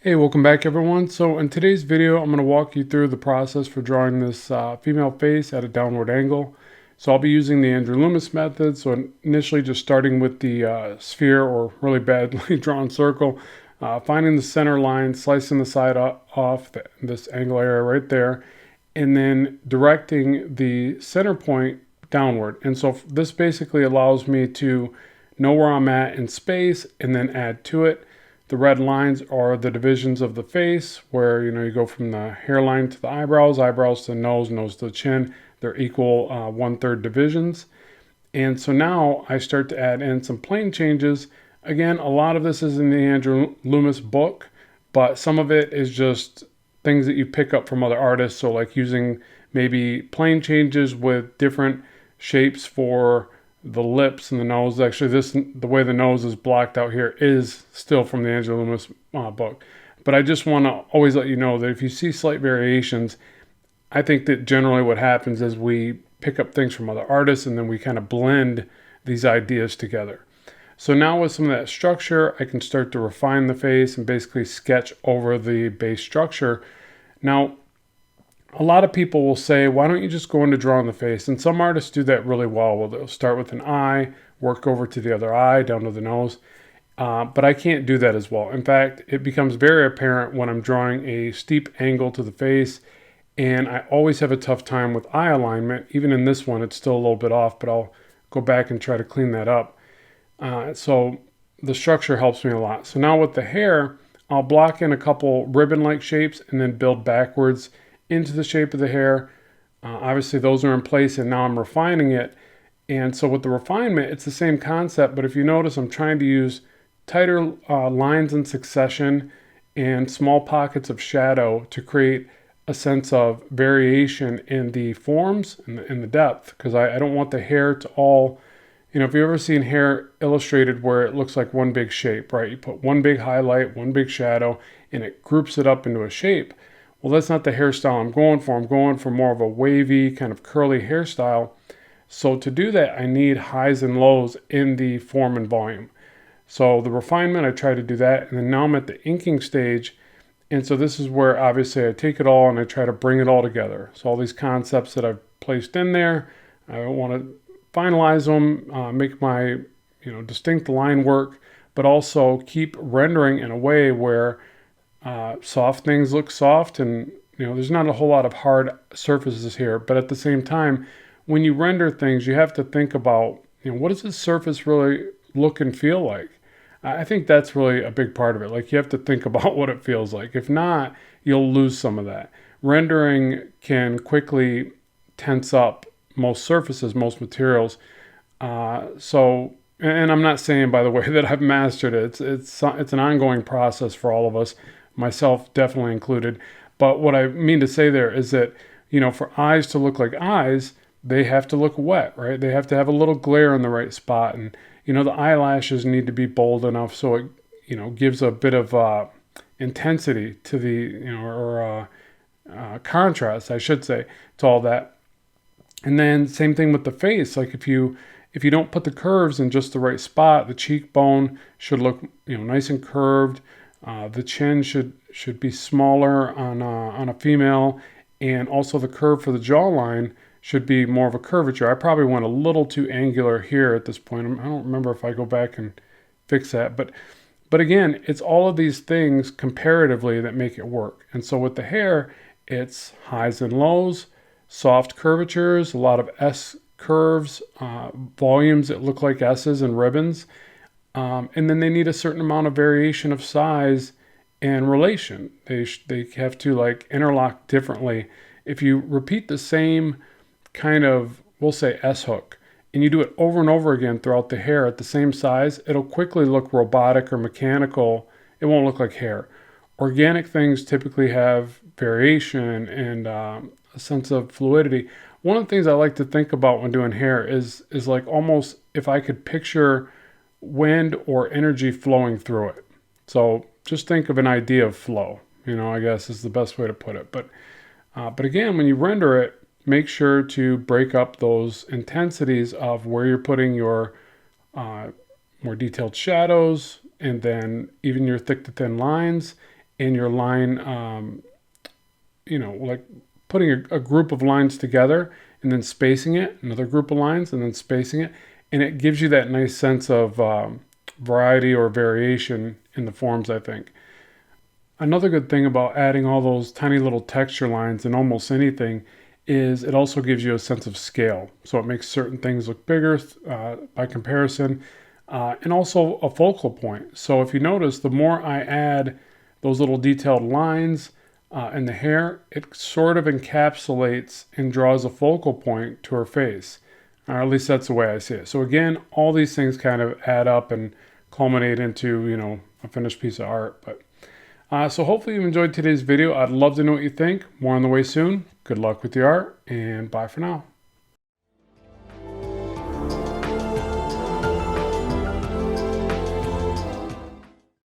Hey, welcome back everyone. So in today's video, I'm going to walk you through the process for drawing this female face at a downward angle. So I'll be using the Andre Loomis method. So initially just starting with the sphere or really badly drawn circle, finding the center line, slicing the side off this angle area right there, and then directing the center point downward. And so this basically allows me to know where I'm at in space and then add to it. The red lines are the divisions of the face, where you go from the hairline to the eyebrows, eyebrows to the nose, nose to the chin. They're equal 1/3 divisions. And so now I start to add in some plane changes. Again, a lot of this is in the Andre Loomis book, but some of it is just things that you pick up from other artists. So like using maybe plane changes with different shapes for the lips and the nose. Actually, the way the nose is blocked out here is still from the Andre Loomis book. But I just want to always let you know that if you see slight variations, I think that generally what happens is we pick up things from other artists and then we kind of blend these ideas together. So now with some of that structure, I can start to refine the face and basically sketch over the base structure. Now, a lot of people will say, why don't you just go into drawing the face? And some artists do that really well. Well, they'll start with an eye, work over to the other eye, down to the nose. But I can't do that as well. In fact, it becomes very apparent when I'm drawing a steep angle to the face, and I always have a tough time with eye alignment. Even in this one, it's still a little bit off, but I'll go back and try to clean that up. So the structure helps me a lot. So now with the hair, I'll block in a couple ribbon-like shapes and then build backwards into the shape of the hair. Obviously those are in place and now I'm refining it. And so with the refinement, it's the same concept, but if you notice, I'm trying to use tighter lines in succession and small pockets of shadow to create a sense of variation in the forms and in the depth, because I don't want the hair to all, if you've ever seen hair illustrated where it looks like one big shape, right? You put one big highlight, one big shadow, and it groups it up into a shape. Well, that's not the hairstyle I'm going for. I'm going for more of a wavy, kind of curly hairstyle. So to do that, I need highs and lows in the form and volume. So the refinement, I try to do that. And then now I'm at the inking stage. And so this is where obviously I take it all and I try to bring it all together. So all these concepts that I've placed in there, I want to finalize them, make my distinct line work, but also keep rendering in a way where soft things look soft, and there's not a whole lot of hard surfaces here, but at the same time, when you render things, you have to think about what does this surface really look and feel like. I think that's really a big part of it. Like, you have to think about what it feels like. If not, you'll lose some of that. Rendering can quickly tense up most surfaces, most materials. And I'm not saying, by the way, that I've mastered it. It's an ongoing process for all of us, myself definitely included. But what I mean to say there is that, for eyes to look like eyes, they have to look wet, right? They have to have a little glare in the right spot. And, the eyelashes need to be bold enough so it, gives a bit of intensity to the, or contrast, I should say, to all that. And then same thing with the face. Like if you don't put the curves in just the right spot, the cheekbone should look nice and curved. The chin should be smaller on a female, and also the curve for the jawline should be more of a curvature. I probably went a little too angular here at this point. I don't remember if I go back and fix that, but again, it's all of these things comparatively that make it work. And so with the hair, it's highs and lows, soft curvatures, a lot of S curves, volumes that look like S's and ribbons. And then they need a certain amount of variation of size and relation. They have to like interlock differently. If you repeat the same kind of, we'll say S hook, and you do it over and over again throughout the hair at the same size, it'll quickly look robotic or mechanical. It won't look like hair. Organic things typically have variation and a sense of fluidity. One of the things I like to think about when doing hair is like almost if I could picture wind or energy flowing through it. So just think of an idea of flow, I guess is the best way to put it. But again, when you render it, make sure to break up those intensities of where you're putting your more detailed shadows, and then even your thick to thin lines, in your line, like putting a group of lines together and then spacing it, another group of lines and then spacing it. And it gives you that nice sense of variety or variation in the forms, I think. Another good thing about adding all those tiny little texture lines in almost anything is it also gives you a sense of scale. So it makes certain things look bigger by comparison, and also a focal point. So if you notice, the more I add those little detailed lines in the hair, it sort of encapsulates and draws a focal point to her face. Or at least that's the way I see it. So again, all these things kind of add up and culminate into, a finished piece of art. But so hopefully you enjoyed today's video. I'd love to know what you think. More on the way soon. Good luck with the art, and bye for now.